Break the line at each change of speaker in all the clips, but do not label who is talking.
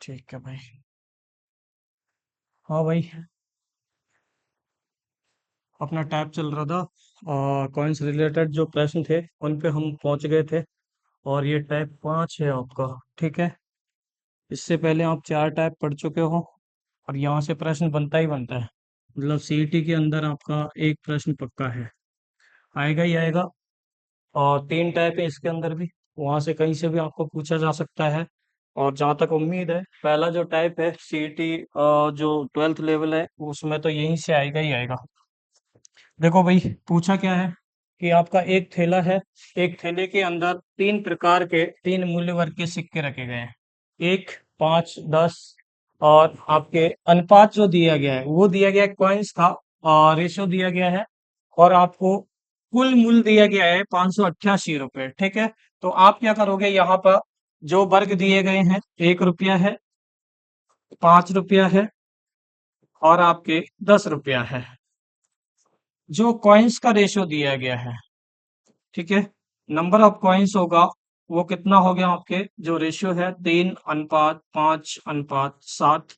ठीक है भाई। हाँ भाई, अपना टैब चल रहा था। कॉइन्स रिलेटेड जो प्रश्न थे उन पे हम पहुंच गए थे। और ये टाइप 5 है आपका। ठीक है। इससे पहले आप 4 टाइप पढ़ चुके हो। और यहाँ से प्रश्न बनता ही बनता है। मतलब सीईटी के अंदर आपका एक प्रश्न पक्का है, आएगा ही आएगा। और 3 टाइप है इसके अंदर भी, वहां से कहीं से भी आपको पूछा जा सकता है। और जहाँ तक उम्मीद है, पहला जो टाइप है सीईटी जो 12th लेवल है उसमें तो यहीं से आएगा ही आएगा। देखो भाई, पूछा क्या है कि आपका एक थैला है। एक थैले के अंदर 3 प्रकार के 3 मूल्य वर्ग के सिक्के रखे गए हैं। 1, 5, 10। और आपके अनुपात जो दिया गया है वो दिया गया है कॉइन्स का, और रेशियो दिया गया है। और आपको कुल मूल्य दिया गया है 588 रुपए। ठीक है। तो आप क्या करोगे, यहाँ पर जो वर्ग दिए गए हैं, 1 रुपया है, 5 रुपया है, और आपके 10 रुपया है। जो कॉइन्स का रेशियो दिया गया है, ठीक है, नंबर ऑफ कॉइन्स होगा, वो कितना हो गया आपके, जो रेशियो है 3:5:7।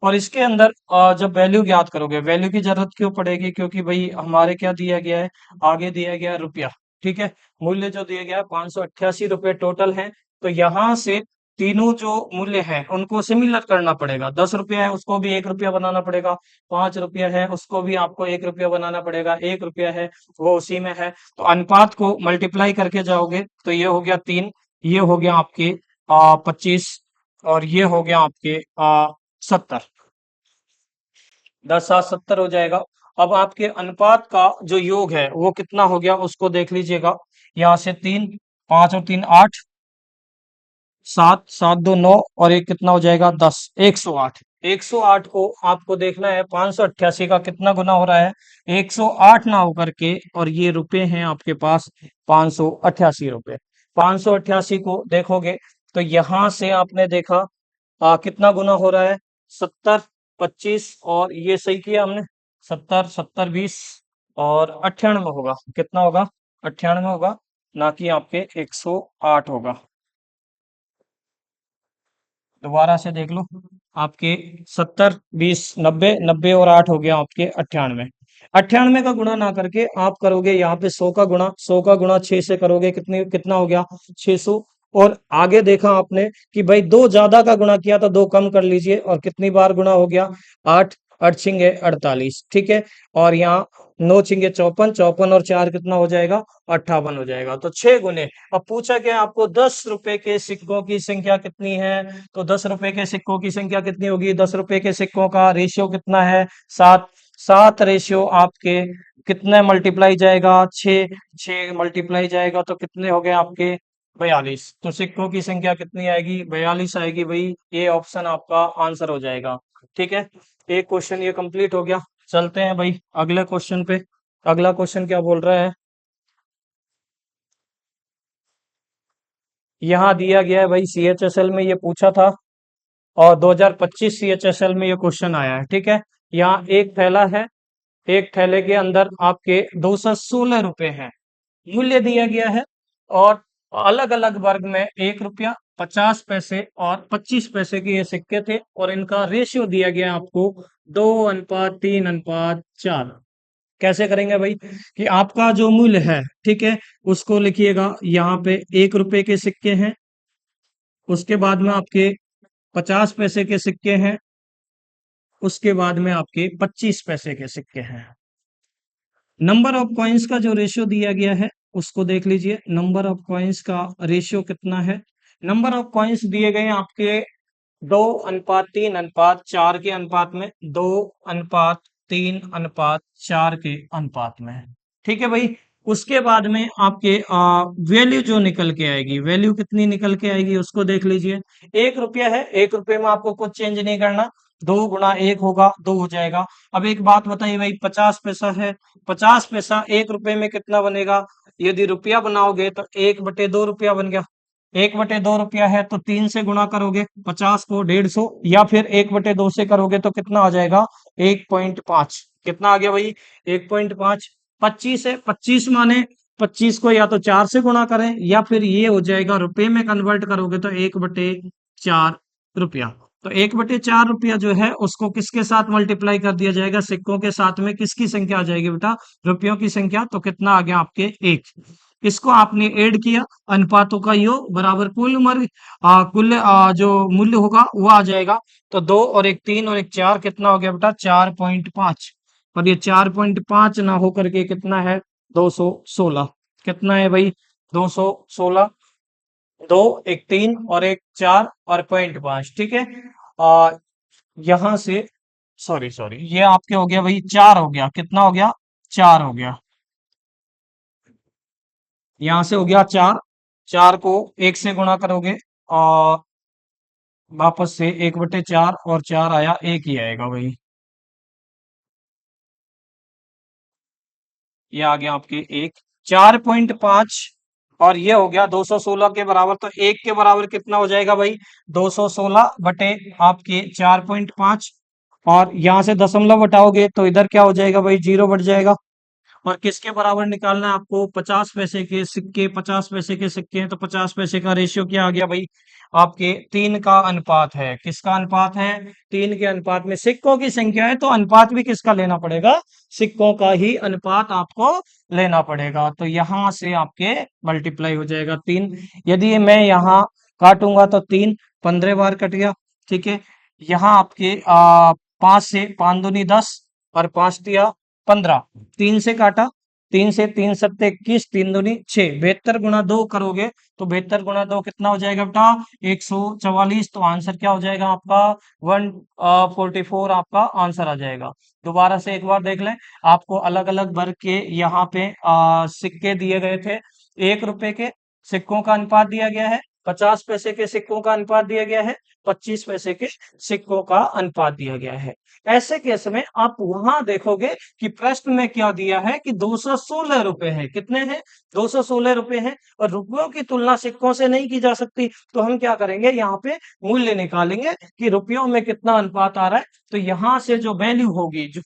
और इसके अंदर जब वैल्यू ज्ञात करोगे, वैल्यू की जरूरत क्यों पड़ेगी, क्योंकि भाई हमारे क्या दिया गया है, आगे दिया गया है रुपया। ठीक है। मूल्य जो दिया गया है 588 रुपये टोटल है। तो यहाँ से तीनों जो मूल्य है उनको सिमिलर करना पड़ेगा। 10 रुपया है उसको भी 1 रुपया बनाना पड़ेगा। 5 रुपया है उसको भी आपको 1 रुपया बनाना पड़ेगा। 1 रुपया है वो उसी में है। तो अनुपात को मल्टीप्लाई करके जाओगे तो ये हो गया 3, ये हो गया आपके 25, और ये हो गया आपके 70। 10 7 70 हो जाएगा। अब आपके अनुपात का जो योग है वो कितना हो गया उसको देख लीजिएगा। यहाँ से 3, 5 और 3 8, 7 7 2 9, और एक कितना हो जाएगा 10, 108। 108 को आपको देखना है 588 का कितना गुना हो रहा है। 108 ना होकर के, और ये रुपए हैं आपके पास 588 रुपए। 588 को देखोगे तो यहां से आपने देखा कितना गुना हो रहा है, 70, 25, और ये सही किया हमने। 70 70 20, और 98 होगा, कितना होगा, 98 होगा, ना कि आपके 108 होगा। दोबारा से देख लो। आपके 70 20 90, 90 और 8 हो गया आपके 98। 98 का गुणा ना करके आप करोगे यहाँ पे 100 का गुणा। 100 का गुणा 6 से करोगे, कितने कितना हो गया, 600। और आगे देखा आपने कि भाई दो ज्यादा का गुणा किया तो दो कम कर लीजिए, और कितनी बार गुणा हो गया, 8। 8 छिंगे 48। ठीक है। और यहाँ 9 छिंगे 54, 54 और 4 कितना हो जाएगा, 58 हो जाएगा। तो 6 गुने। अब पूछा क्या आपको, 10 रुपए के सिक्कों की संख्या कितनी है। तो 10 रुपए के सिक्कों की संख्या कितनी होगी, 10 रुपए के सिक्कों का रेशियो कितना है, 7। 7 रेशियो आपके कितने मल्टीप्लाई जाएगा, 6। 6 मल्टीप्लाई जाएगा तो कितने हो गए आपके, 42। तो सिक्कों की संख्या कितनी आएगी, 42 आएगी भाई। ये ऑप्शन आपका आंसर हो जाएगा। ठीक है। एक क्वेश्चन ये कंप्लीट हो गया। चलते हैं भाई अगले क्वेश्चन पे। अगला क्वेश्चन क्या बोल रहा है, यहाँ दिया गया है भाई, सीएचएसएल में ये पूछा था, और 2025 सीएचएसएल में ये क्वेश्चन आया है। ठीक है। यहाँ एक थैला है। एक थैले के अंदर आपके 216 रुपए हैं, मूल्य दिया गया है। और अलग अलग वर्ग में 1 रुपया, 50 पैसे और 25 पैसे के ये सिक्के थे, और इनका रेशियो दिया गया है आपको 2:3:4। कैसे करेंगे भाई, कि आपका जो मूल्य है, ठीक है, उसको लिखिएगा। यहाँ पे 1 रुपए के सिक्के हैं, उसके बाद में आपके 50 पैसे के सिक्के हैं, उसके बाद में आपके 25 पैसे के सिक्के हैं। नंबर ऑफ कॉइन्स का जो रेशियो दिया गया है उसको देख लीजिए। नंबर ऑफ कॉइन्स का रेशियो कितना है। नंबर ऑफ कॉइन्स दिए गए हैं आपके 2:3:4 के अनुपात में, 2:3:4 के अनुपात में। ठीक है भाई। उसके बाद में आपके वैल्यू जो निकल के आएगी, वैल्यू कितनी निकल के आएगी उसको देख लीजिए। 1 रुपया है, 1 रुपये में आपको कुछ चेंज नहीं करना। 2 × 1 होगा, 2 हो जाएगा। अब एक बात बताइए भाई, 50 पैसा है। 50 पैसा 1 रुपए में कितना बनेगा, यदि रुपया बनाओगे तो 1/2 रुपया बन गया। 1/2 रुपया है तो 3 से गुणा करोगे 50 को 150, या फिर 1/2 से करोगे तो कितना आ जाएगा, 1.5। कितना आ गया भाई, 1.5। 25 है, 25 माने 25 को या तो 4 से गुणा करें, या फिर ये हो जाएगा रुपए में कन्वर्ट करोगे तो 1/4 रुपया। तो 1/4 रुपया जो है उसको किसके साथ मल्टीप्लाई कर दिया जाएगा, सिक्कों के साथ में किसकी संख्या आ जाएगी बेटा, रुपयों की संख्या। तो कितना आ गया आपके 1। इसको आपने ऐड किया, अनुपातों का योग बराबर कुल जो मूल्य होगा वो आ जाएगा। तो 2 और 1 3 और 1 4 कितना हो गया बेटा, 4.5। और ये 4.5 ना होकर के कितना है, 216। कितना है भाई, 216। 2 1 3 और 1 4 और 0.5, ठीक है। आ, यहां से सॉरी सॉरी ये आपके हो गया भाई 4 हो गया, कितना हो गया, 4 हो गया। यहां से हो गया 4। 4 को 1 से गुणा करोगे और वापस से 1/4 और 4 आया, 1 ही आएगा भाई। ये आ गया आपके 1, 4.5। और ये हो गया 216 के बराबर। तो 1 के बराबर कितना हो जाएगा भाई, 216 बटे आपके 4.5। और यहां से दशमलव हटाओगे तो इधर क्या हो जाएगा भाई, 0 बढ़ जाएगा। और किसके बराबर निकालना है आपको, 50 पैसे के सिक्के। 50 पैसे के सिक्के हैं तो 50 पैसे का रेशियो क्या आ गया भाई, आपके 3 का अनुपात है। किसका अनुपात है, 3 के अनुपात में। सिक्कों की संख्या है तो अनुपात भी किसका लेना पड़ेगा, सिक्कों का ही अनुपात आपको लेना पड़ेगा। तो यहां से आपके मल्टीप्लाई हो जाएगा 3। यदि मैं यहाँ काटूंगा तो 3 15 बार कट गया, ठीक है। यहाँ आपके 5 से 5 दूनी 10 और 5 तिया 15। 3 से काटा, 3 से 3 सत्ते 21, 3 दूनी 6। 72 गुणा 2 करोगे तो 72 गुणा 2 कितना हो जाएगा बेटा, 144। तो आंसर क्या हो जाएगा आपका, 144 आपका आंसर आ जाएगा। दोबारा से एक बार देख लें, आपको अलग अलग वर्ग के यहाँ पे सिक्के दिए गए थे। 1 रुपए के सिक्कों का अनुपात दिया गया है, 50 पैसे के सिक्कों का अनुपात दिया गया है, 25 पैसे के सिक्कों का अनुपात दिया गया है। ऐसे केस में आप वहां देखोगे कि प्रश्न में क्या दिया है कि 216 रुपए है। कितने हैं, 216 रुपए हैं। और रुपयों की तुलना सिक्कों से नहीं की जा सकती, तो हम क्या करेंगे, यहाँ पे मूल्य निकालेंगे कि रुपयों में कितना अनुपात आ रहा है। तो यहां से जो वैल्यू होगी, जो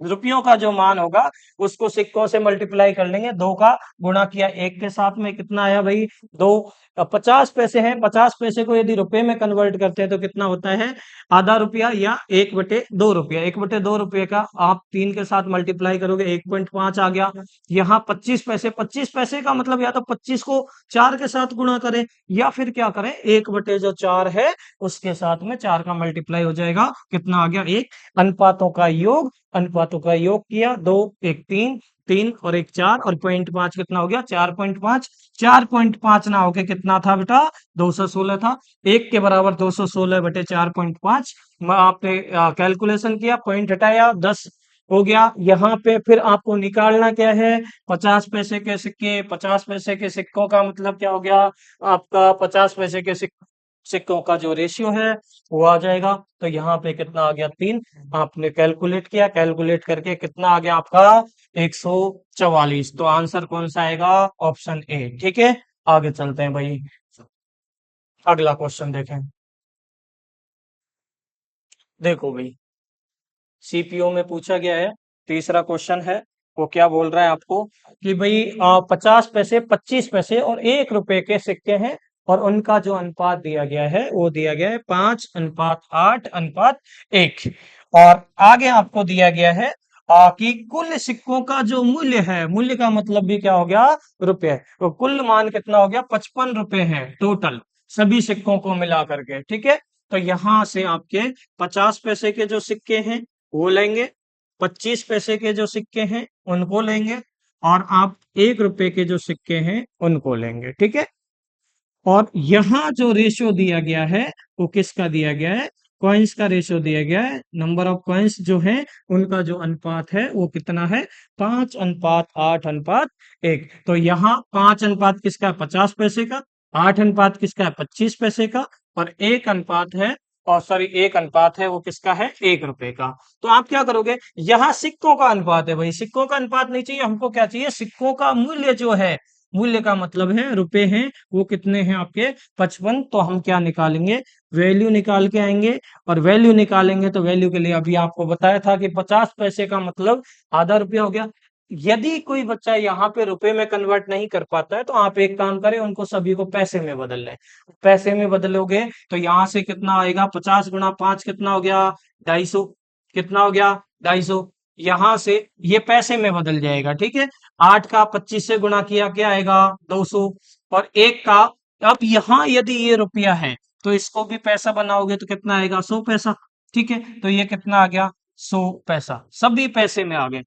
रुपयों का जो मान होगा, उसको सिक्कों से मल्टीप्लाई कर लेंगे। 2 का गुणा किया 1 के साथ में, कितना आया भाई, 2। 50 पैसे हैं, 50 पैसे को यदि रुपए में कन्वर्ट करते हैं तो कितना होता है, आधा रुपया या 1/2 रुपया। 1/2 रुपये का आप 3 के साथ मल्टीप्लाई करोगे, 1.5 आ गया। यहाँ 25 पैसे, 25 पैसे का मतलब या तो 25 को 4 के साथ गुणा करें, या फिर क्या करें, 1/4 है उसके साथ में 4 का मल्टीप्लाई हो जाएगा। कितना आ गया, 1। अनुपातों का योग, अनुपातों का योग किया, 2 1 3, 3 और 1 4 और 0.5 कितना हो गया, 4.5। 4.5 ना होके कितना था बेटा, 216 था। 1 के बराबर 216/4.5। आपने कैलकुलेशन किया, पॉइंट हटाया, 10 हो गया। यहाँ पे फिर आपको निकालना क्या है, 50 पैसे के सिक्के। 50 पैसे के सिक्कों का मतलब क्या हो गया आपका, 50 पैसे के सिक्कों का जो रेशियो है वो आ जाएगा। तो यहाँ पे कितना आ गया, 3। आपने कैलकुलेट किया, कैलकुलेट करके कितना आ गया आपका, 144। तो आंसर कौन सा आएगा, ऑप्शन ए, ठीक है। आगे चलते हैं भाई, अगला क्वेश्चन देखें। देखो भाई, सीपीओ में पूछा गया है, तीसरा क्वेश्चन है। वो क्या बोल रहा है आपको कि भाई 50 पैसे, 25 पैसे और 1 रुपए के सिक्के हैं, और उनका जो अनुपात दिया गया है वो दिया गया है 5:8:1। और आगे आपको दिया गया है कि कुल सिक्कों का जो मूल्य है, मूल्य का मतलब भी क्या हो गया, रुपए। तो कुल मान कितना हो गया, 55 रुपए है टोटल, सभी सिक्कों को मिला करके, ठीक है। तो यहां से आपके 50 पैसे के जो सिक्के हैं वो लेंगे, 25 पैसे के जो सिक्के हैं उनको लेंगे, और आप 1 रुपए के जो सिक्के हैं उनको लेंगे, ठीक है। और यहाँ जो रेशियो दिया गया है वो किसका दिया गया है, कॉइन्स का रेशियो दिया गया है। नंबर ऑफ कॉइन्स जो है उनका जो अनुपात है वो कितना है, 5:8:1। तो यहाँ 5 अनुपात किसका है, 50 पैसे का। 8 अनुपात किसका है, 25 पैसे का। और 1 अनुपात है, और सॉरी 1 अनुपात है वो किसका है, 1 रुपए का। तो आप क्या करोगे, यहाँ सिक्कों का अनुपात है भाई, सिक्कों का अनुपात नहीं चाहिए हमको, क्या चाहिए, सिक्कों का मूल्य जो है, मूल्य का मतलब है रुपए हैं, वो कितने हैं आपके, 55। तो हम क्या निकालेंगे, वैल्यू निकाल के आएंगे। और वैल्यू निकालेंगे तो वैल्यू के लिए अभी आपको बताया था कि 50 पैसे का मतलब आधा रुपया हो गया। यदि कोई बच्चा यहाँ पे रुपए में कन्वर्ट नहीं कर पाता है तो आप एक काम करें, उनको सभी को पैसे में बदल लें। पैसे में बदलोगे तो यहाँ से कितना आएगा, 50 गुणा 5 कितना हो गया, 250। कितना हो गया, 250। यहाँ से ये पैसे में बदल जाएगा, ठीक है। 8 का 25 से गुणा किया क्या आएगा, 200। और एक का, अब यहाँ यदि ये रुपया है तो इसको भी पैसा बनाओगे तो कितना आएगा, 100 पैसा। ठीक है, तो ये कितना आ गया, 100 पैसा। सभी पैसे में आ गए,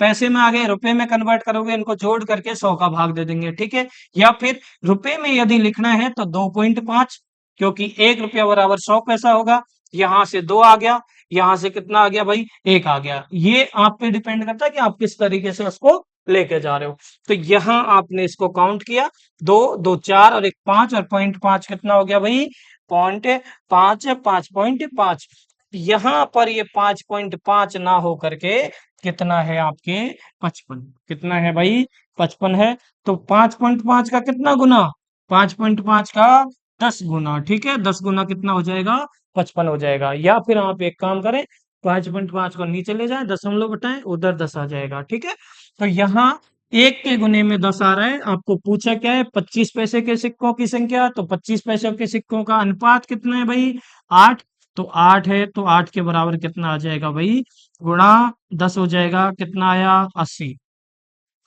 पैसे में आ गए। रुपए में कन्वर्ट करोगे, इनको जोड़ करके 100 का भाग दे देंगे, ठीक है। या फिर रुपए में यदि लिखना है तो 2.5, क्योंकि 1 रुपया बराबर 100 पैसा होगा। यहां से 2 आ गया, यहां से कितना आ गया भाई, 1 आ गया। ये आप पे डिपेंड करता है कि आप किस तरीके से उसको लेके जा रहे हो। तो यहां आपने इसको काउंट किया, 2 2 4 और एक 5, और 0.5 कितना हो गया भाई, 0.5 5.5। यहां पर ये 5.5 ना हो करके कितना है आपके, 55। कितना है भाई, 55 है। तो 5.5 का कितना गुना, 5.5 का 10 गुना, ठीक है। 10 गुना कितना हो जाएगा, 55 हो जाएगा। या फिर आप एक काम करें, 5.5 को नीचे ले जाएं, दशमलव बटाएं, उधर 10 आ जाएगा, ठीक है। तो यहाँ एक के गुने में 10 आ रहा है। आपको पूछा क्या है, 25 पैसे के सिक्कों की संख्या, तो 25 पैसे के सिक्कों का अनुपात कितना है भाई, 8। तो 8 है, तो 8 के बराबर कितना आ जाएगा भाई, गुणा 10 हो जाएगा, कितना आया, 80।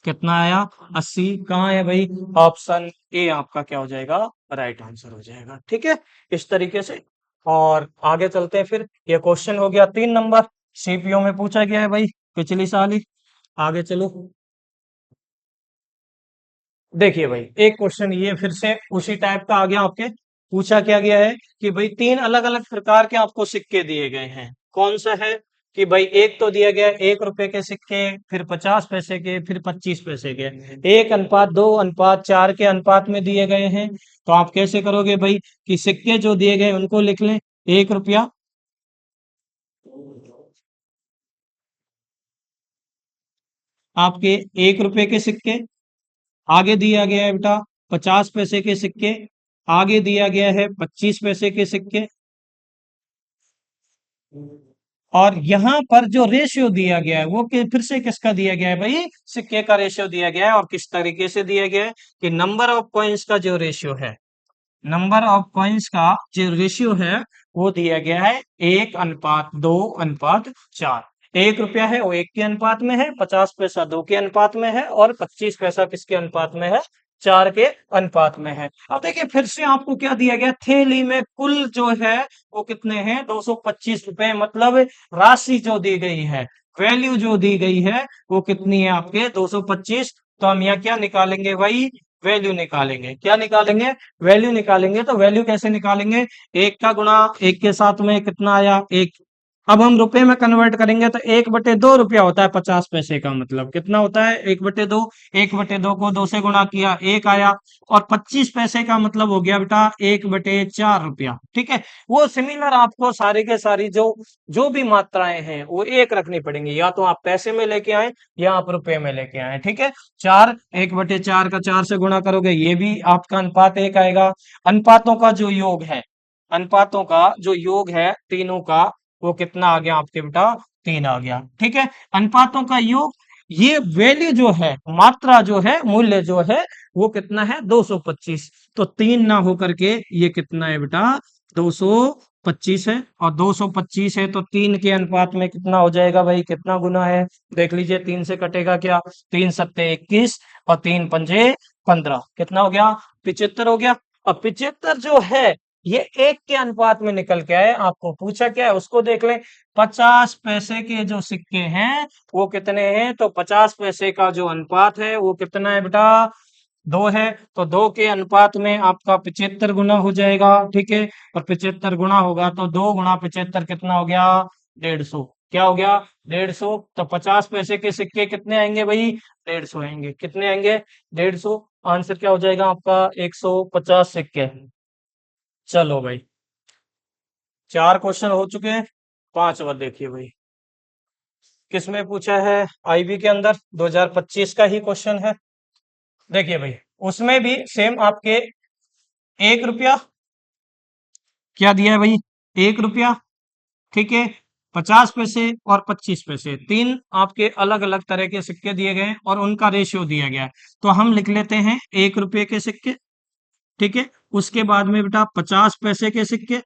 कितना आया, 80। कहाँ है भाई, ऑप्शन ए आपका क्या हो जाएगा, राइट आंसर हो जाएगा, ठीक है। इस तरीके से। और आगे चलते हैं फिर। ये क्वेश्चन हो गया 3 नंबर, सीपीओ में पूछा गया है भाई, पिछली साल ही। आगे चलो, देखिए भाई, एक क्वेश्चन ये फिर से उसी टाइप का आ गया आपके। पूछा क्या गया है कि भाई 3 अलग अलग प्रकार के आपको सिक्के दिए गए हैं। कौन सा है, कि भाई एक तो दिया गया है 1 रुपए के सिक्के, फिर 50 पैसे के, फिर 25 पैसे के, 1:2:4 के अनुपात में दिए गए हैं। तो आप कैसे करोगे भाई, कि सिक्के जो दिए गए उनको लिख लें, 1 रुपया, आपके 1 रुपए के सिक्के, आगे दिया गया है बेटा 50 पैसे के सिक्के, आगे दिया गया है 25 पैसे के सिक्के। और यहाँ पर जो रेशियो दिया गया है वो फिर से किसका दिया गया है भाई, सिक्के का रेशियो दिया गया है। और किस तरीके से दिया गया है, कि नंबर ऑफ कॉइन्स का जो रेशियो है, नंबर ऑफ कॉइन्स का जो रेशियो है वो दिया गया है 1:2:4। 1 रुपया है वो 1 के अनुपात में है, 50 पैसा 2 के अनुपात में है, और 25 पैसा किसके अनुपात में है, 4 के अनुपात में है। अब देखिए फिर से आपको क्या दिया गया, थैली में कुल जो है वो कितने हैं, 225 रुपए। मतलब राशि जो दी गई है, वैल्यू जो दी गई है वो कितनी है आपके, 225। तो हम यहाँ क्या निकालेंगे भाई, वैल्यू निकालेंगे। क्या निकालेंगे, वैल्यू निकालेंगे। तो वैल्यू कैसे निकालेंगे, 1 के साथ में कितना आया, 1। अब हम रुपए में कन्वर्ट करेंगे तो 1/2 रुपया होता है 50 पैसे का, मतलब कितना होता है, 1/2। 1/2 को 2 से गुणा किया, 1 आया। और 25 पैसे का मतलब हो गया बेटा 1/4 रुपया, ठीक है। वो सिमिलर आपको सारी के सारी जो जो भी मात्राएं हैं वो एक रखनी पड़ेंगी, या तो आप पैसे में लेके आए या आप रुपए में लेके आए, ठीक है। 4, 1/4 का 4 से गुणा करोगे, ये भी आपका अनुपात 1 आएगा। अनुपातों का जो योग है, अनुपातों का जो योग है तीनों का, वो कितना आ गया आपके बेटा, 3 आ गया, ठीक है। अनुपातों का योग, ये वैल्यू जो है, मात्रा जो है, मूल्य जो है वो कितना है, 225। तो 3 ना होकर के ये कितना है बेटा, 225 है। और 225 है तो 3 के अनुपात में कितना हो जाएगा भाई, कितना गुना है, देख लीजिए। 3 से कटेगा क्या, 3×7=21, और 3×5=15, कितना हो गया, 75 हो गया। अब 75 जो है ये 1 के अनुपात में निकल के आए। आपको पूछा क्या है उसको देख लें। 50 पैसे के जो सिक्के हैं वो कितने हैं, तो 50 पैसे का जो अनुपात है वो कितना है बेटा, 2 है। तो 2 के अनुपात में आपका 75 गुना हो जाएगा, ठीक है। और 75 गुना होगा तो 2 × 75 कितना हो गया, 150। क्या हो गया, 150। तो 50 पैसे के सिक्के कितने आएंगे भाई, 150 आएंगे। कितने आएंगे, 150। आंसर क्या हो जाएगा आपका, 150 सिक्के। चलो भाई, 4 क्वेश्चन हो चुके हैं। पांचवा देखिए भाई, किसमें पूछा है, आईबी के अंदर 2025 का ही क्वेश्चन है। देखिए भाई, उसमें भी सेम आपके 1 रुपया, क्या दिया है भाई, 1 रुपया, ठीक है। 50 पैसे और 25 पैसे, तीन आपके अलग अलग तरह के सिक्के दिए गए हैं और उनका रेशियो दिया गया है। तो हम लिख लेते हैं 1 रुपए के सिक्के, ठीक है। उसके बाद में बेटा 50 पैसे के सिक्के,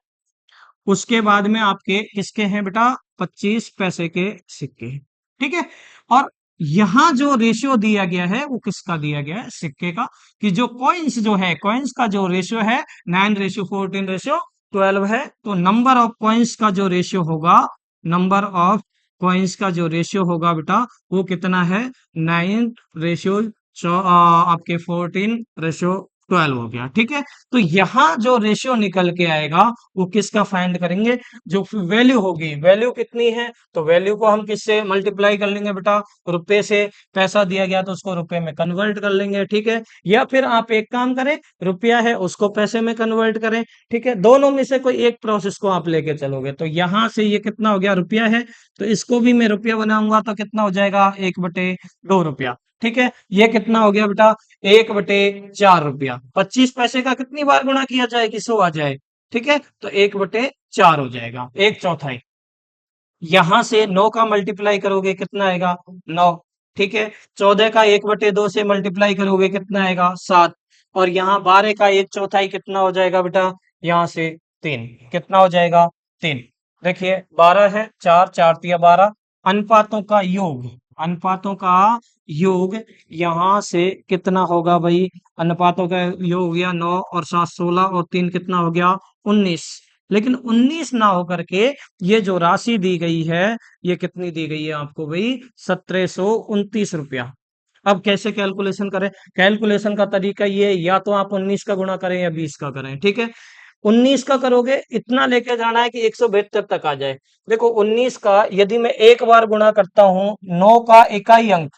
उसके बाद में आपके किसके हैं बेटा, 25 पैसे के सिक्के, ठीक है। और यहां जो रेशियो दिया गया है वो किसका दिया गया है, सिक्के का, कि जो कॉइन्स जो है, कॉइन्स का जो रेशियो है 9:14:12 है। तो नंबर ऑफ कॉइन्स का जो रेशियो होगा, नंबर ऑफ कॉइन्स का जो रेशियो होगा बेटा, वो कितना है, 9 आपके 14:12 हो गया, ठीक है। तो यहां जो रेशियो निकल के आएगा वो किसका फाइंड करेंगे, जो वैल्यू होगी, वैल्यू कितनी है, तो वैल्यू को हम किससे मल्टीप्लाई कर लेंगे बेटा, रुपए से। पैसा दिया गया तो उसको रुपए में कन्वर्ट कर लेंगे, ठीक है। या फिर आप एक काम करें, रुपया है उसको पैसे में कन्वर्ट करें, ठीक है। दोनों में से कोई एक प्रोसेस को आप लेके चलोगे। तो यहां से ये कितना हो गया, रुपया है, तो इसको भी मैं रुपया बनाऊंगा तो कितना हो जाएगा, 1/2 रुपया, ठीक है। ये कितना हो गया बेटा, 1/4 रुपया। 25 पैसे का कितनी बार गुणा किया जाए कि 100 आ जाए, ठीक है। तो 1/4 हो जाएगा, 1/4। यहां से 9 का मल्टीप्लाई करोगे कितना आएगा, 9, ठीक है। 14 का 1/2 से मल्टीप्लाई करोगे कितना आएगा, 7। और यहाँ 12 का 1/4 कितना हो जाएगा बेटा, यहाँ से 3, कितना हो जाएगा, 3। देखिए 12 है, 4 4 तिया 12, अनुपातों का योग, अनुपातों का योग यहाँ से कितना होगा भाई, अनुपातों का योग हो गया 9 और 7 16 और 3 कितना हो गया, 19। लेकिन 19 ना होकर के ये जो राशि दी गई है, ये कितनी दी गई है आपको भाई, 1729 रुपया। अब कैसे कैलकुलेशन करें, कैलकुलेशन का तरीका ये है, या तो आप 19 का गुणा करें या 20 का करें, ठीक है। 19 का करोगे इतना लेके जाना है कि 172 तक आ जाए। देखो 19 का यदि मैं एक बार गुणा करता हूं, 9 का इकाई अंक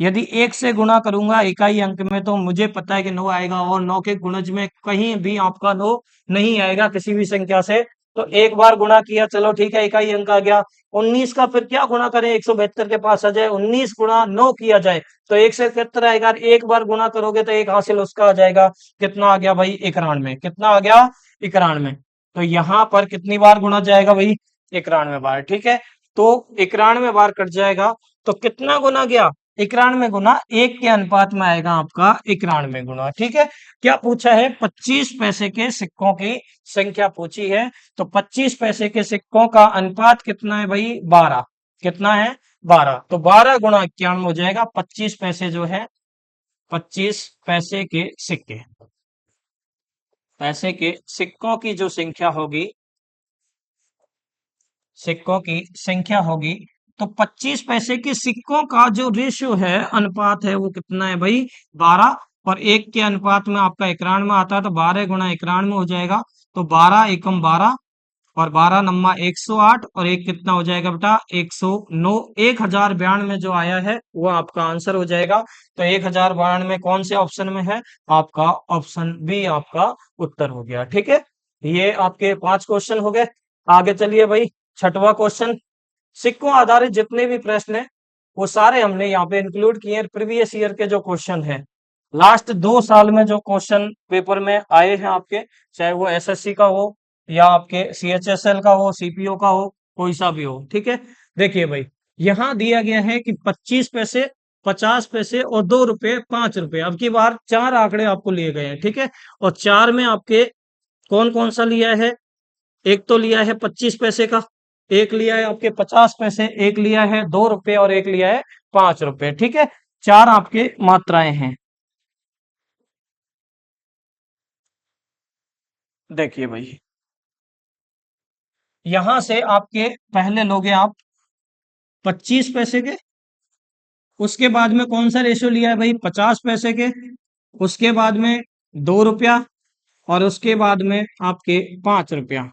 यदि 1 से गुणा करूंगा इकाई अंक में, तो मुझे पता है कि 9 आएगा, और 9 के गुणज में कहीं भी आपका 9 नहीं आएगा किसी भी संख्या से। तो एक बार गुणा किया, चलो ठीक है, इकाई अंक आ गया। 19 का फिर क्या गुणा करें, 172 के पास आ जाए, 19 गुणा 9 किया जाए तो 171 आएगा। एक बार गुणा करोगे तो एक हासिल उसका आ जाएगा, कितना आ गया भाई, 91। कितना आ गया, 91। तो यहां पर कितनी बार गुणा जाएगा भाई, 91 बार, ठीक है। तो 91 बार कट जाएगा, तो कितना गुना गया, 91 गुना 1 के अनुपात में आएगा आपका 91 गुना, ठीक है। क्या पूछा है, 25 पैसे के सिक्कों की संख्या पूछी है। तो 25 पैसे के सिक्कों का अनुपात कितना है भाई, 12। कितना है, 12। तो 12 गुणा 91 हो जाएगा। 25 पैसे जो है, 25 पैसे के सिक्के, पैसे के सिक्कों की जो संख्या होगी, सिक्कों की संख्या होगी, तो 25 पैसे के सिक्कों का जो रेशियो है, अनुपात है, वो कितना है भाई, 12। और 1 के अनुपात में आपका 91 आता है, तो 12 गुणा 91 हो जाएगा। तो 12 एकम 12 और 12 नम्मा 108 और एक कितना हो जाएगा बेटा, 109। 1092 जो आया है वो आपका आंसर हो जाएगा। तो 1092 कौन से ऑप्शन में है, आपका ऑप्शन बी आपका उत्तर हो गया, ठीक है। ये आपके 5 क्वेश्चन हो गए। आगे चलिए भाई, छठवां क्वेश्चन। सिक्कों आधारित जितने भी प्रश्न हैं वो सारे हमने यहाँ पे इंक्लूड किए हैं, प्रीवियस ईयर के जो क्वेश्चन हैं, लास्ट 2 साल में जो क्वेश्चन पेपर में आए हैं आपके, चाहे वो एसएससी का हो या आपके सीएचएसएल का हो, सीपीओ का हो, कोई सा भी हो, ठीक है। देखिए भाई, यहाँ दिया गया है कि 25 पैसे, 50 पैसे और 2 रुपए, 5 रुपए, अब की बार 4 आंकड़े आपको लिए गए हैं, ठीक है। और 4 में आपके कौन कौन सा लिया है, एक तो लिया है 25 पैसे का, एक लिया है आपके 50 पैसे, एक लिया है 2 रुपए और एक लिया है 5 रुपए, ठीक है। 4 आपके मात्राएं हैं। देखिए भाई, यहां से आपके पहले लोगे आप 25 पैसे के, उसके बाद में कौन सा रेशियो लिया है भाई, 50 पैसे के, उसके बाद में 2 रुपया और उसके बाद में आपके 5 रुपया।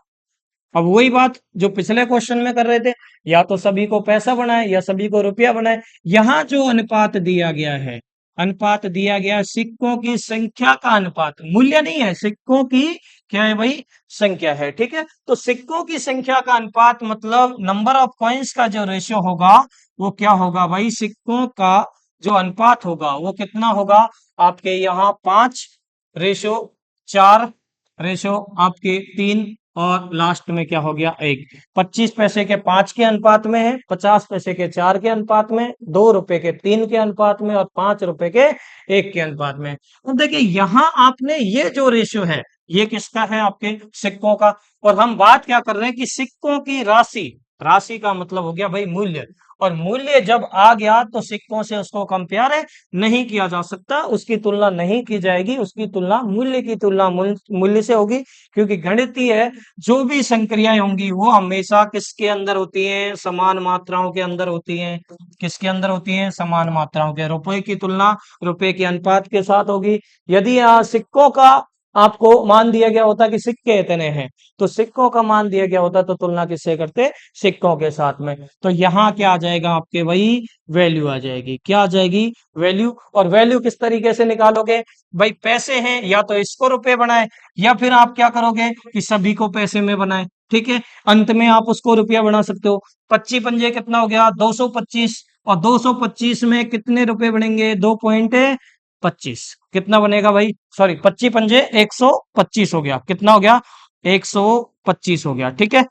अब वही बात जो पिछले क्वेश्चन में कर रहे थे, या तो सभी को पैसा बनाए या सभी को रुपया बनाए। यहाँ जो अनुपात दिया गया है, अनुपात दिया गया है सिक्कों की संख्या का अनुपात, मूल्य नहीं है, सिक्कों की क्या है भाई, संख्या है, ठीक है। तो सिक्कों की संख्या का अनुपात मतलब नंबर ऑफ कॉइन्स का जो रेशियो होगा वो क्या होगा भाई, सिक्कों का जो अनुपात होगा वो कितना होगा, आपके यहाँ 5:4, रेशो आपके 3 और लास्ट में क्या हो गया, 1। 25 पैसे के 5 के अनुपात में है, 50 पैसे के 4 के अनुपात में, 2 रुपए के 3 के अनुपात में और 5 रुपए के 1 के अनुपात में। तो देखिए यहां आपने ये जो रेशियो है ये किसका है, आपके सिक्कों का। और हम बात क्या कर रहे हैं कि सिक्कों की राशि, राशि का मतलब हो गया भाई मूल्य, और मूल्य जब आ गया तो सिक्कों से उसको कंपेयर नहीं किया जा सकता, उसकी तुलना नहीं की जाएगी, उसकी तुलना मूल्य की तुलना मूल्य से होगी। क्योंकि गणितीय है, जो भी संक्रियाएं होंगी वो हमेशा किसके अंदर होती हैं, समान मात्राओं के अंदर होती हैं। किसके अंदर होती हैं, समान मात्राओं के। रुपए की तुलना रुपए के अनुपात के साथ होगी। यदि यहाँ सिक्कों का आपको मान दिया गया होता कि सिक्के इतने हैं, तो सिक्कों का मान दिया गया होता तो तुलना किससे करते, सिक्कों के साथ में। तो यहाँ क्या आ जाएगा आपके, वही वैल्यू आ जाएगी। क्या आ जाएगी, वैल्यू। और वैल्यू किस तरीके से निकालोगे भाई, पैसे हैं या तो इसको रुपए बनाए, या फिर आप क्या करोगे कि सभी को पैसे में बनाए, ठीक है। अंत में आप उसको रुपया बना सकते हो। 25 पंजे कितना हो गया, 225, और 225 में कितने रुपए बनेंगे, 2.25। कितना बनेगा भाई, सॉरी 25 पंजे 125 हो गया, कितना हो गया, 125 हो गया, ठीक है।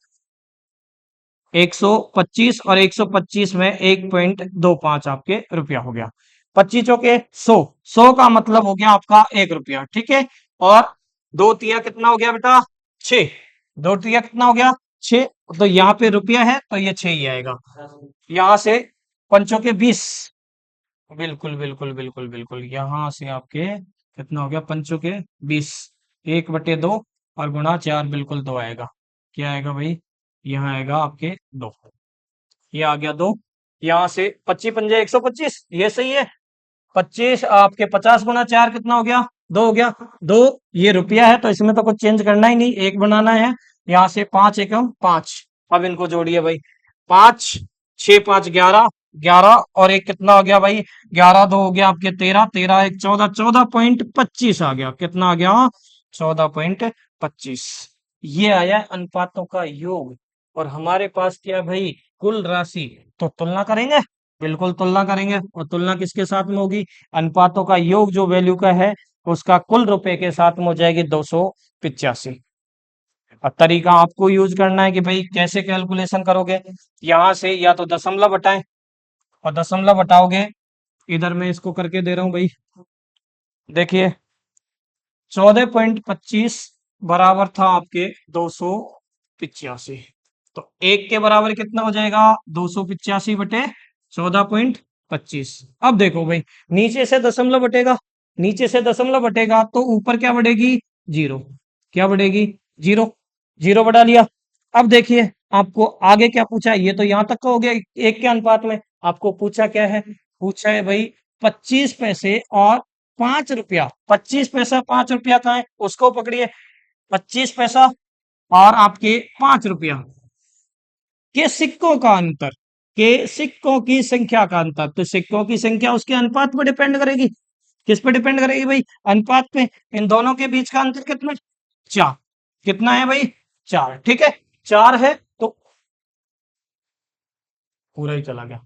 125 और 125 में 1.25 आपके रुपया हो गया। 25 के 100, 100 का मतलब हो गया आपका 1 रुपया, ठीक है। और दो तिया कितना हो गया बेटा, 6। दो तिया कितना हो गया, 6। तो यहाँ पे रुपया है तो ये 6 ही आएगा। यहां से पंचों के 20, बिल्कुल बिल्कुल बिल्कुल बिल्कुल, यहां से आपके कितना हो गया, पंचों के 20, 1/2 और गुणा 4, बिल्कुल 2 आएगा। क्या आएगा भाई, यहाँ आएगा आपके 2। ये आ गया 2। यहाँ से 25 पंजे 125, ये सही है। 25 आपके 50 गुणा 4 कितना हो गया, 2 हो गया। 2, ये रुपया है तो इसमें तो कुछ चेंज करना ही नहीं, 1 बनाना है। यहाँ से 5 एकम 5, अब इनको जोड़िए भाई। 5, 6 5 11, 11 और एक कितना हो गया भाई, 11 2 हो गया आपके 13, 13 1 14, 14.25 आ गया। कितना आ गया, 14.25। ये आया अनुपातों का योग। और हमारे पास क्या है भाई, कुल राशि। तो तुलना करेंगे, बिल्कुल तुलना करेंगे। और तुलना किसके साथ में होगी, अनुपातों का योग जो वैल्यू का है उसका कुल रुपए के साथ में हो जाएगी 285। अब तरीका आपको यूज करना है कि भाई कैसे कैलकुलेशन करोगे। यहां से या तो दशमलव हटाएं, और दशमलव हटाओगे, इधर मैं इसको करके दे रहा हूं भाई। देखिए 14.25 बराबर था आपके 285। तो एक के बराबर कितना हो जाएगा, 285/14.25। अब देखो भाई, नीचे से दशमलव बटेगा, नीचे से दशमलव बटेगा तो ऊपर क्या बढ़ेगी, जीरो। क्या बढ़ेगी, जीरो। जीरो बढ़ा लिया। अब देखिए आपको आगे क्या पूछा है, ये तो यहां तक का हो गया एक के अनुपात में। आपको पूछा क्या है, पूछा है भाई 25 पैसे और 5 रुपया। 25 पैसा 5 रुपया कहाँ है, उसको पकड़िए। 25 पैसा और आपके 5 रुपया के सिक्कों का अंतर, के सिक्कों की संख्या का अंतर। तो सिक्कों की संख्या उसके अनुपात पर डिपेंड करेगी। किस पे डिपेंड करेगी भाई, अनुपात पे। इन दोनों के बीच का अंतर कितना, 4। कितना है भाई, 4, ठीक है। 4 है तो पूरा ही चला गया।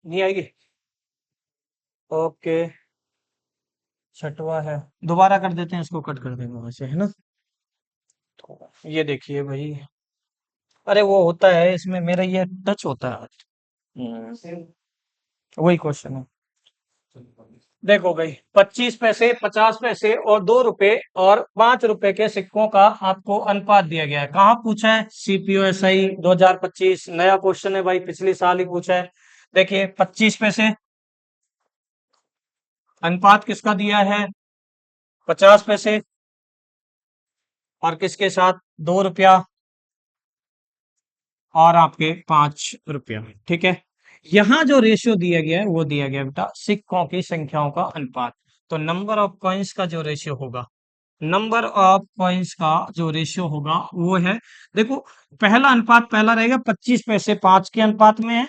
नहीं आएगी, ओके। छठवा है, दोबारा कर देते हैं, इसको कट कर देंगे वैसे, है ना। तो ये देखिए भाई, अरे वो होता है इसमें, मेरा ये टच होता है। वही क्वेश्चन है। देखो भाई 25 पैसे, 50 पैसे और 2 रुपए और 5 रुपए के सिक्कों का आपको अनुपात दिया गया है। कहाँ पूछा है, CPOSI 2025, नया क्वेश्चन है भाई, पिछले साल ही पूछा है। देखिए 25 पैसे अनुपात किसका दिया है, 50 पैसे, और किसके साथ, 2 रुपया और आपके 5 रुपया, ठीक है। यहां जो रेशियो दिया गया है वो दिया गया बेटा सिक्कों की संख्याओं का अनुपात। तो नंबर ऑफ कॉइन्स का जो रेशियो होगा, नंबर ऑफ कॉइन्स का जो रेशियो होगा वो है, देखो पहला अनुपात पहला रहेगा, 25 पैसे 5 के अनुपात में है।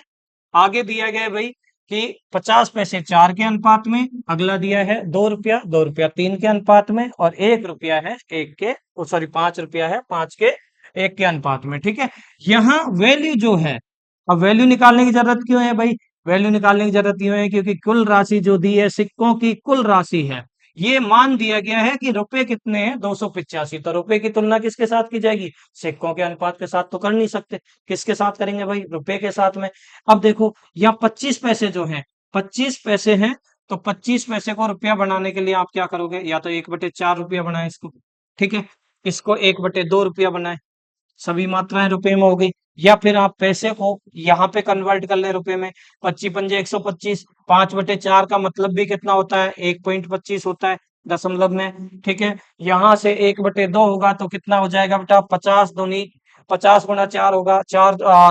आगे दिया गया है भाई कि 50 पैसे 4 के अनुपात में, अगला दिया है 2 रुपया, 2 रुपया 3 के अनुपात में, और 1 रुपया है 5 रुपया है 5 के 1 के अनुपात में। ठीक है, यहाँ वैल्यू जो है, अब वैल्यू निकालने की जरूरत क्यों है भाई? वैल्यू निकालने की जरूरत क्यों है? क्योंकि कुल राशि जो दी है, सिक्कों की कुल राशि है, ये मान दिया गया है कि रुपए कितने हैं, 285। तो रुपए की तुलना किसके साथ की जाएगी? सिक्कों के अनुपात के साथ तो कर नहीं सकते, किसके साथ करेंगे भाई? रुपए के साथ में। अब देखो, यहाँ 25 पैसे जो है, 25 पैसे हैं, तो 25 पैसे को रुपया बनाने के लिए आप क्या करोगे? या तो 1/4 रुपया बनाए इसको, ठीक है, इसको 1/2 रुपया बनाए, सभी मात्राएं रुपए में हो गई। या फिर आप पैसे को यहाँ पे कन्वर्ट कर ले रुपए में, 25 पंजे 125, 5/4 का मतलब भी कितना होता है? 1.25 होता है दशमलव में। ठीक है, यहाँ से 1/2 होगा तो कितना हो जाएगा बेटा? 50 दूनी 50 × 4 होगा,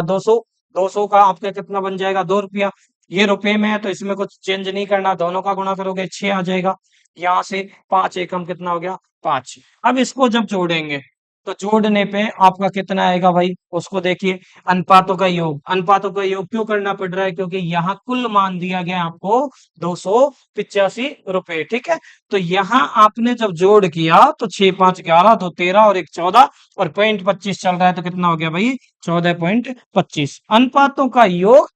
200, 200 का आपका कितना बन जाएगा? 2 रुपया। ये रुपए में है तो इसमें कुछ चेंज नहीं करना, दोनों का गुणा करोगे 6 आ जाएगा। यहाँ से 5 एकम कितना हो गया? 5। अब इसको जब जोड़ेंगे तो जोड़ने पे आपका कितना आएगा भाई? उसको देखिए, अनुपातों का योग। अनुपातों का योग क्यों करना पड़ रहा है? क्योंकि यहाँ कुल मान दिया गया आपको 285 रुपए। ठीक है, तो यहाँ आपने जब जोड़ किया तो 6×5 = 11, 2 13 और 1 14, और 0.25 चल रहा है तो कितना हो गया भाई? 14.25। अनुपातों का योग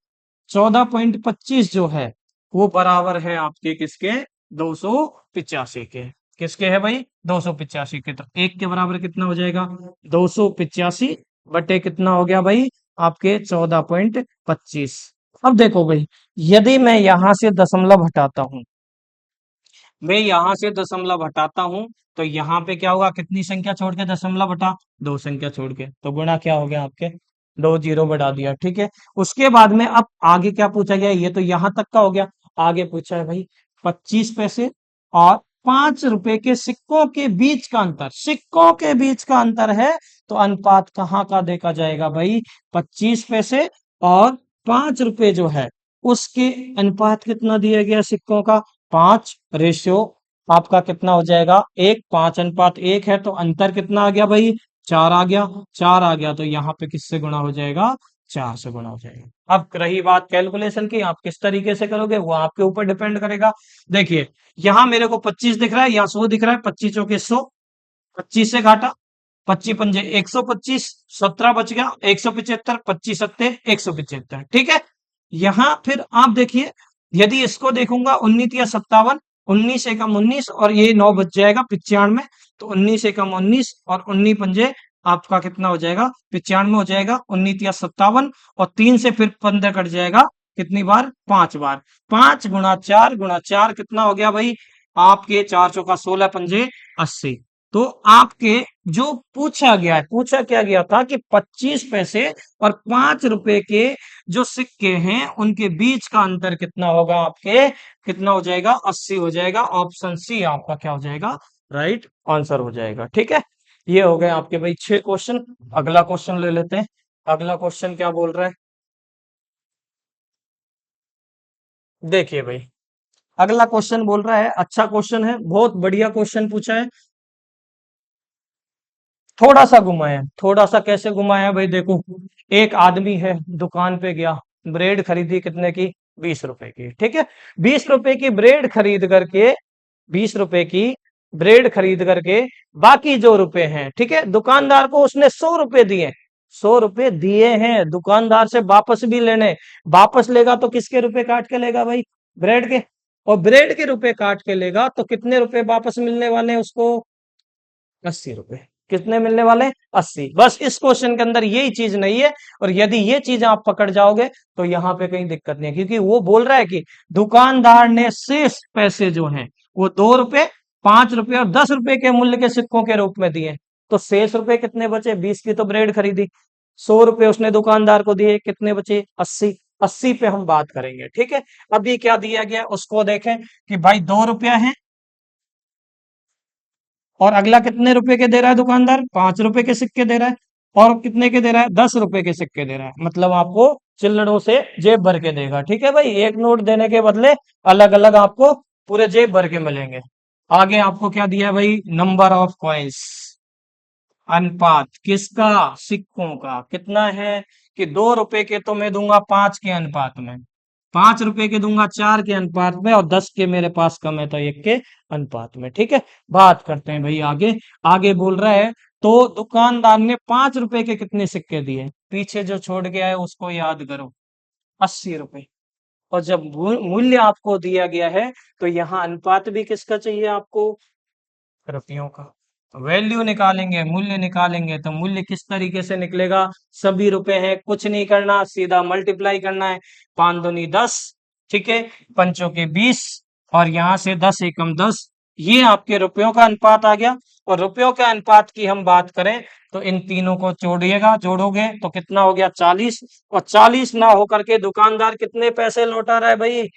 14.25 जो है वो बराबर है आपके किसके? 285 के। किसके है भाई? 285 के। तो एक के बराबर कितना हो जाएगा? 285 बटे कितना हो गया भाई? आपके 14.25। अब देखो भाई, यदि मैं यहां से दशमलव हटाता हूं, मैं यहां से दशमलव हटाता हूं, तो यहाँ पे क्या होगा? कितनी संख्या छोड़ के दशमलव हटा? 2 संख्या छोड़ के, तो गुणा क्या हो गया आपके? 2 जीरो बढ़ा दिया। ठीक है, उसके बाद में अब आगे क्या पूछा गया? ये तो यहां तक का हो गया। आगे पूछा है भाई 25 पैसे और 5 रुपए के सिक्कों के बीच का अंतर। सिक्कों के बीच का अंतर है, तो अनुपात कहाँ का देखा जाएगा भाई? 25 पैसे और 5 रुपए जो है, उसके अनुपात कितना दिया गया सिक्कों का? 5 रेशियो आपका कितना हो जाएगा? 1। 5:1 है, तो अंतर कितना आ गया भाई? 4 आ गया। 4 आ गया तो यहाँ पे किससे गुणा हो जाएगा? 4 से गुणा हो जाएगा। अब रही बात कैलकुलेशन की, आप किस तरीके से करोगे वो आपके ऊपर डिपेंड करेगा। देखिए, यहाँ मेरे को 25 दिख रहा है, यहाँ 100 दिख रहा है, 25 चौके 100, 25 से घाटा, 25 पंजे 125, 17 बच गया, 175, 25 सत्ते 175। ठीक है, यहां फिर आप देखिए, यदि इसको देखूंगा 19 या 57, 19 एकम 19, और ये 9 बच जाएगा 95। तो 19 एकम 19 और 19 पंजे आपका कितना हो जाएगा? 95 हो जाएगा। 19 या 57, और 3 से फिर 15 कट जाएगा, कितनी बार? 5 बार। 5 × 4 × 4 कितना हो गया भाई? आपके 4 चौका 16 पंजे 80। तो आपके जो पूछा गया है, पूछा क्या गया था कि 25 पैसे और 5 रुपए के जो सिक्के हैं उनके बीच का अंतर कितना होगा? आपके कितना हो जाएगा? 80 हो जाएगा। ऑप्शन सी आपका क्या हो जाएगा? राइट आंसर हो जाएगा। ठीक है, ये हो गए आपके भाई 6 क्वेश्चन। अगला क्वेश्चन ले लेते हैं। अगला क्वेश्चन क्या बोल रहा है? देखिए भाई, अगला क्वेश्चन बोल रहा है, अच्छा क्वेश्चन है, बहुत बढ़िया क्वेश्चन पूछा है। थोड़ा सा घुमाया, थोड़ा सा कैसे घुमाया भाई? देखो, एक आदमी है, दुकान पे गया, ब्रेड खरीदी, कितने की? 20 रुपए की। ठीक है, 20 रुपए की ब्रेड खरीद करके, 20 रुपए की ब्रेड खरीद करके बाकी जो रुपए हैं, ठीक है, दुकानदार को उसने 100 रुपए दिए। 100 रुपए दिए हैं, दुकानदार से वापस भी लेने। वापस लेगा तो किसके रुपए काट के लेगा भाई? ब्रेड के। और ब्रेड के रुपए काट के लेगा तो कितने रुपए वापस मिलने वाले हैं उसको? 80 रुपए। कितने मिलने वाले? 80। बस इस क्वेश्चन के अंदर यही चीज नहीं है, और यदि ये चीज आप पकड़ जाओगे तो यहाँ पे कहीं दिक्कत नहीं है, क्योंकि वो बोल रहा है कि दुकानदार ने शेष पैसे जो हैं वो 2 रुपए, 5 रुपए और 10 रुपए के मूल्य के सिक्कों के रूप में दिए। तो शेष रुपए कितने बचे? 20 की तो ब्रेड खरीदी, 100 रुपए उसने दुकानदार को दिए, कितने बचे? 80। 80 पे हम बात करेंगे। ठीक है, अभी क्या दिया गया उसको देखें कि भाई 2 रुपया है, और अगला कितने रुपए के दे रहा है दुकानदार? 5 रुपए के सिक्के दे रहा है। और कितने के दे रहा है? 10 रुपए के सिक्के दे रहा है। मतलब आपको चिल्लड़ों से जेब भर के देगा। ठीक है भाई, एक नोट देने के बदले अलग अलग आपको पूरे जेब भर के मिलेंगे। आगे आपको क्या दिया है भाई? नंबर ऑफ कॉइन्स, अनुपात किसका? सिक्कों का। कितना है? कि 2 रुपए के तो मैं दूंगा 5 के अनुपात में, 5 रुपए के दूंगा 4 के अनुपात में, और 10 के मेरे पास कम है तो 1 के अनुपात में। ठीक है, बात करते हैं भाई आगे। आगे बोल रहा है, तो दुकानदार ने 5 रुपए के कितने सिक्के दिए, पीछे जो छोड़ गया है उसको याद करो, 80 रुपए। और जब मूल्य आपको दिया गया है, तो यहाँ अनुपात भी किसका चाहिए आपको, रुपयों का। वैल्यू निकालेंगे, मूल्य निकालेंगे, तो मूल्य किस तरीके से निकलेगा, सभी रुपए हैं, कुछ नहीं करना, सीधा मल्टीप्लाई करना है। 5 दूनी 10, ठीक है, पंचों के 20, और यहाँ से 10 एकम 10, ये आपके रुपयों का अनुपात आ गया। और रुपयों के अनुपात की हम बात करें, तो इन तीनों को जोड़िएगा, जोड़ोगे तो कितना हो गया, 40। और 40 ना होकर के दुकानदार कितने पैसे लौटा रहा है भाई,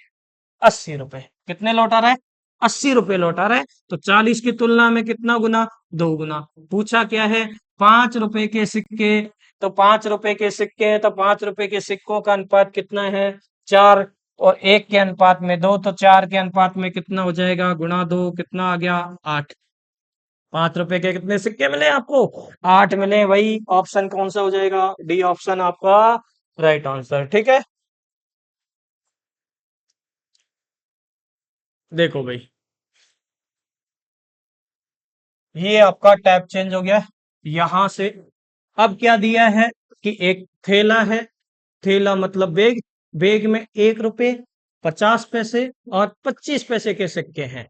80 रुपए। कितने लौटा रहा है, 80 रुपए लौटा रहा है। तो 40 की तुलना में कितना गुना, 2 गुना। पूछा क्या है, 5 रुपए के सिक्के, तो 5 रुपए के सिक्के हैं, तो 5 रुपए के सिक्कों का अनुपात कितना है, 4। और 1 के अनुपात में 2, तो 4 के अनुपात में कितना हो जाएगा, गुणा 2, कितना आ गया, 8। 5 रुपए के कितने सिक्के मिले आपको, 8 मिले। वही ऑप्शन कौन सा हो जाएगा, डी ऑप्शन आपका राइट आंसर। ठीक है, देखो भाई, ये आपका टैब चेंज हो गया है। यहां से अब क्या दिया है कि एक थैला है, थैला मतलब बैग, बैग में 1 रुपए, 50 पैसे और 25 पैसे के सिक्के हैं।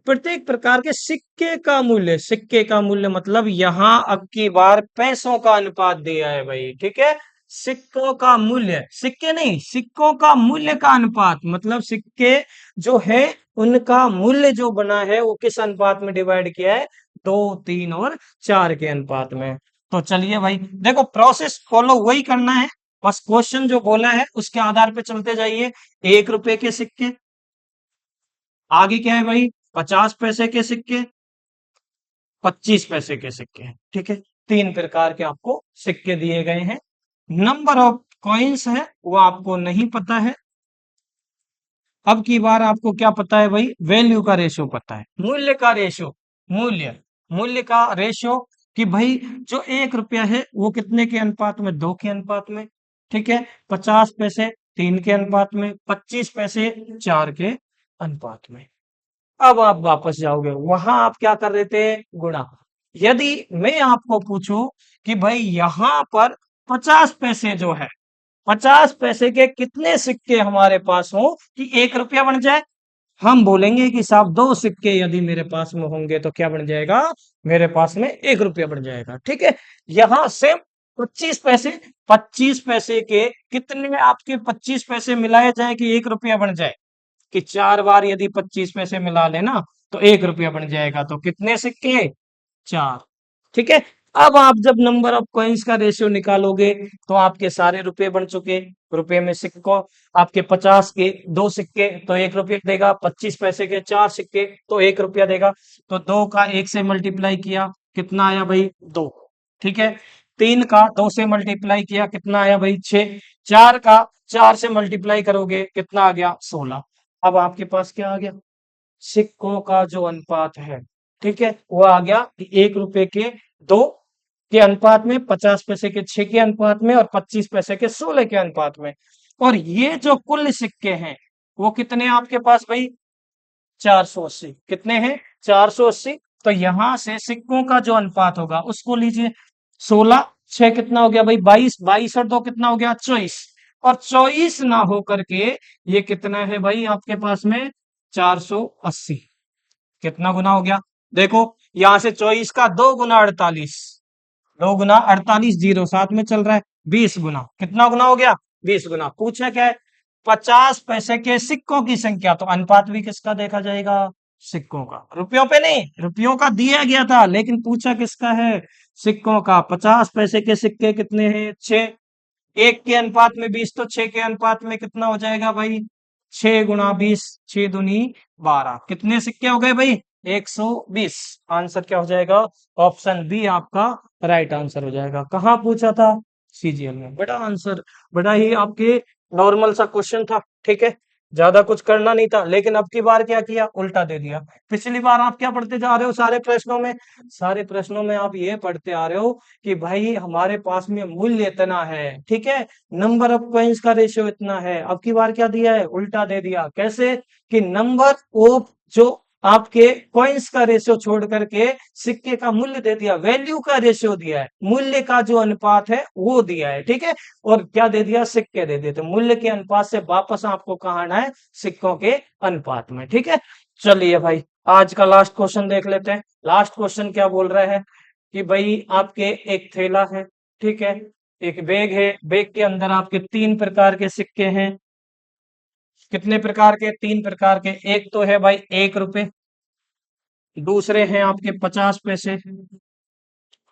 प्रत्येक प्रकार के सिक्के का मूल्य, सिक्के का मूल्य मतलब यहां अब की बार पैसों का अनुपात दिया है भाई। ठीक है, सिक्कों का मूल्य, सिक्के नहीं, सिक्कों का मूल्य का अनुपात, मतलब सिक्के जो है उनका मूल्य जो बना है वो किस अनुपात में डिवाइड किया है, 2, 3 और 4 के अनुपात में। तो चलिए भाई, देखो प्रोसेस फॉलो वही करना है, बस क्वेश्चन जो बोला है उसके आधार पे चलते जाइए। 1 रुपए के सिक्के, आगे क्या है भाई, 50 पैसे के सिक्के, 25 पैसे के सिक्के। ठीक है, 3 प्रकार के आपको सिक्के दिए गए हैं। नंबर ऑफ कॉइन्स है वो आपको नहीं पता है। अब की बार आपको क्या पता है भाई, वैल्यू का रेशियो पता है, मूल्य का रेशियो, मूल्य, मूल्य का रेशियो, कि भाई जो 1 रुपया है वो कितने के अनुपात में, 2 के अनुपात में। ठीक है, 50 पैसे 3 के अनुपात में, 25 पैसे 4 के अनुपात में। अब आप वापस जाओगे, वहां आप क्या कर रहे थे, गुणा। यदि मैं आपको पूछूं कि भाई यहां पर 50 पैसे जो है, 50 पैसे के कितने सिक्के हमारे पास हो कि 1 रुपया बन जाए, हम बोलेंगे कि साहब 2 सिक्के यदि मेरे पास में होंगे तो क्या बन जाएगा, मेरे पास में 1 रुपया बन जाएगा। ठीक है, यहां से 25 पैसे, 25 पैसे के कितने आपके 25 पैसे मिलाए जाए कि 1 रुपया बन जाए, कि 4 बार यदि 25 पैसे मिला लेना तो 1 रुपया बन जाएगा। तो कितने सिक्के, 4। ठीक है, अब आप जब नंबर ऑफ कॉइन्स का रेशियो निकालोगे, तो आपके सारे रुपए बन चुके। रुपए में सिक्कों, आपके 50 के 2 सिक्के तो 1 रुपया देगा, 25 पैसे के 4 सिक्के तो 1 रुपया देगा। तो 2 का 1 से मल्टीप्लाई किया, कितना आया भाई, 2। ठीक है, 3 का 2 से मल्टीप्लाई किया, कितना आया भाई, 6। 4 का 4 से मल्टीप्लाई करोगे, कितना आ गया, 16। अब आपके पास क्या आ गया, सिक्कों का जो अनुपात है, ठीक है, वो आ गया कि 1 रुपए के 2 के अनुपात में, 50 पैसे के 6 के अनुपात में, और 25 पैसे के 16 के अनुपात में। और ये जो कुल सिक्के हैं वो कितने हैं आपके पास भाई, 480। कितने हैं, 480। तो यहां से सिक्कों का जो अनुपात होगा उसको लीजिए, 16, 6 कितना हो गया भाई, 22, 22 और 2 कितना हो गया, 24। और 24 ना हो करके ये कितना है भाई आपके पास में, 480। कितना गुना हो गया, देखो यहां से 24 का 2 गुना 48, 2 गुना 48, जीरो साथ में चल रहा है, 20 गुना, कितना गुना हो गया, 20 गुना। पूछा क्या है, 50 पैसे के सिक्कों की संख्या, तो अनुपात भी किसका देखा जाएगा, सिक्कों का, रुपयों पे नहीं, रुपयों का दिया गया था लेकिन पूछा किसका है, सिक्कों का। 50 पैसे के सिक्के कितने हैं, 6। 1 के अनुपात में 20, तो 6 के अनुपात में कितना हो जाएगा भाई, 6 गुना 20, 6 दूनी 12, कितने सिक्के हो गए भाई, 120। आंसर क्या हो जाएगा, ऑप्शन बी आपका राइट आंसर हो जाएगा। कहाँ पूछा था, सीजीएल में। बड़ा आंसर, बड़ा ही आपके नॉर्मल सा क्वेश्चन था। ठीक है, ज्यादा कुछ करना नहीं था, लेकिन अब की बार क्या किया, उल्टा दे दिया। पिछली बार आप क्या पढ़ते जा रहे हो, सारे प्रश्नों में आप ये पढ़ते आ रहे हो कि भाई हमारे पास में मूल्य इतना है, ठीक है, नंबर ऑफ कॉइन्स का रेशियो इतना है। अब की बार क्या दिया है, उल्टा दे दिया। कैसे कि नंबर ऑफ जो आपके कॉइन्स का रेशियो छोड़ करके सिक्के का मूल्य दे दिया, वैल्यू का रेशियो दिया है, मूल्य का जो अनुपात है वो दिया है, ठीक है। और क्या दे दिया, सिक्के दे दिए। तो मूल्य के अनुपात से वापस आपको कहाँ आना है, सिक्कों के अनुपात में, ठीक है। चलिए भाई, आज का लास्ट क्वेश्चन देख लेते हैं। लास्ट क्वेश्चन क्या बोल रहा है कि भाई आपके एक थैला है, ठीक है, एक बैग है, बैग के अंदर आपके 3 प्रकार के सिक्के हैं। कितने प्रकार के, 3 प्रकार के। एक तो है भाई 1 रुपए, दूसरे हैं आपके 50 पैसे,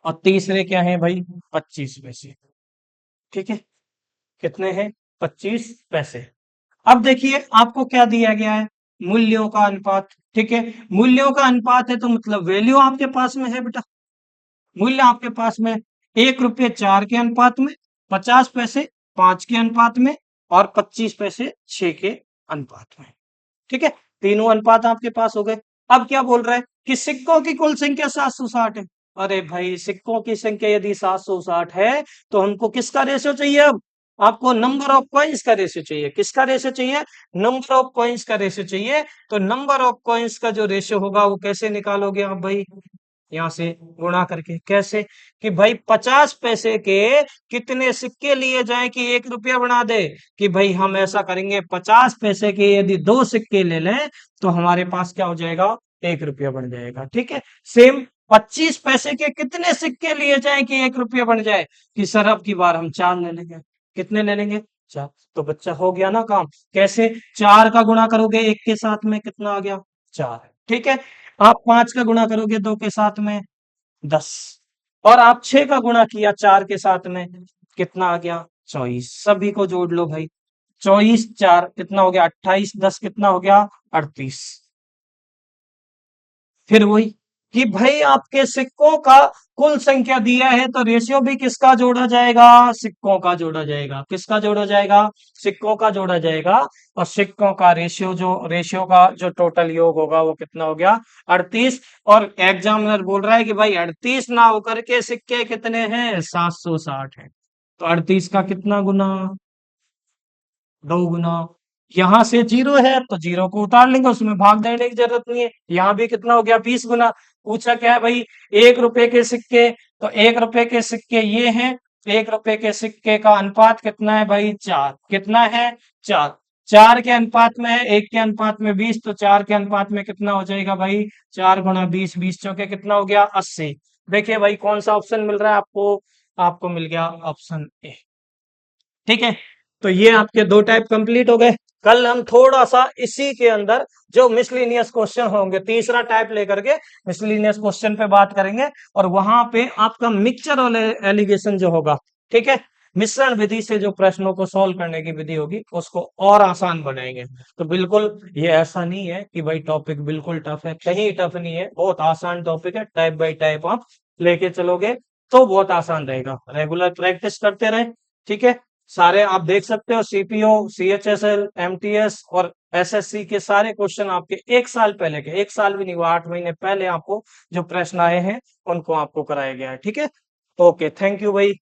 और तीसरे क्या है भाई, 25 पैसे, ठीक है। कितने हैं, 25 पैसे। अब देखिए आपको क्या दिया गया है, मूल्यों का अनुपात, ठीक है। मूल्यों का अनुपात है तो मतलब वैल्यू आपके पास में है बेटा, मूल्य आपके पास में 1 रुपये 4 के अनुपात में, 50 पैसे 5 के अनुपात में, और 25 पैसे 6 के अनुपात में, ठीक है। तीनों अनुपात आपके पास हो गए। अब क्या बोल रहा है कि सिक्कों की कुल संख्या 760 है। अरे भाई, सिक्कों की संख्या यदि 760 है तो हमको किसका रेशियो चाहिए, अब आपको नंबर ऑफ कॉइन्स का रेशियो चाहिए। किसका रेशियो चाहिए, नंबर ऑफ कॉइन्स का रेशियो चाहिए। तो नंबर ऑफ कॉइन्स का जो रेशियो होगा वो कैसे निकालोगे आप भाई, यहां से गुणा करके। कैसे कि भाई 50 पैसे के कितने सिक्के लिए जाए कि 1 रुपया बना दे, कि भाई हम ऐसा करेंगे 50 पैसे के यदि 2 सिक्के ले लें तो हमारे पास क्या हो जाएगा, 1 रुपया बन जाएगा, ठीक है। सेम 25 पैसे के कितने सिक्के लिए जाए कि 1 रुपया बन जाए, कि सर अब की बार हम 4 ले लेंगे। कितने ले लेंगे, 4। तो बच्चा हो गया ना काम। कैसे, 4 का गुणा करोगे 1 के साथ में, कितना आ गया, 4, ठीक है। आप 5 का गुणा करोगे 2 के साथ में, 10, और आप 6 का गुणा किया 4 के साथ में, कितना आ गया, 24। सभी को जोड़ लो भाई, 24 4 कितना हो गया, 28, 10 कितना हो गया, 38। फिर वही कि भाई आपके सिक्कों का कुल संख्या दिया है तो रेशियो भी किसका जोड़ा जाएगा, सिक्कों का जोड़ा जाएगा। किसका जोड़ा जाएगा, सिक्कों का जोड़ा जाएगा। और सिक्कों का रेशियो का जो टोटल योग होगा वो कितना हो गया, 38। और एग्जामिनर बोल रहा है कि भाई 38 ना होकर के सिक्के कितने हैं, 760 है। तो 38 का कितना गुना, 2 गुना। यहां से 0 है तो 0 को उतार लेंगे, उसमें भाग देने की जरूरत नहीं है। यहाँ भी कितना हो गया, 20 गुना। पूछा क्या है भाई, 1 रुपए के सिक्के, तो 1 रुपए के सिक्के ये हैं। 1 रुपए के सिक्के का अनुपात कितना है भाई, 4। कितना है, 4। 4 के अनुपात में है, 1 के अनुपात में 20, तो 4 के अनुपात में कितना हो जाएगा भाई, 4 गुणा 20, 20 चौके कितना हो गया, 80। देखिए भाई कौन सा ऑप्शन मिल रहा है आपको, आपको मिल गया ऑप्शन ए, ठीक है। तो ये आपके 2 टाइप कंप्लीट हो गए। कल हम थोड़ा सा इसी के अंदर जो मिसलिनियस क्वेश्चन होंगे, तीसरा टाइप लेकर के मिसलिनियस क्वेश्चन पे बात करेंगे, और वहां पे आपका मिक्सचर और एलिगेशन जो होगा, ठीक है, मिश्रण विधि से जो प्रश्नों को सॉल्व करने की विधि होगी उसको और आसान बनाएंगे। तो बिल्कुल ये ऐसा नहीं है कि भाई टॉपिक बिल्कुल टफ है, कहीं टफ नहीं है, बहुत आसान टॉपिक है। टाइप बाय टाइप आप लेके चलोगे तो बहुत आसान रहेगा। रेगुलर प्रैक्टिस करते रहे, ठीक है। सारे आप देख सकते हो, सीपीओ, सीएचएसएल, एमटीएस और एसएससी के सारे क्वेश्चन आपके 1 साल पहले के, 1 साल भी नहीं हुआ, 8 महीने पहले आपको जो प्रश्न आए हैं उनको आपको कराया गया है, ठीक है। ओके, थैंक यू भाई।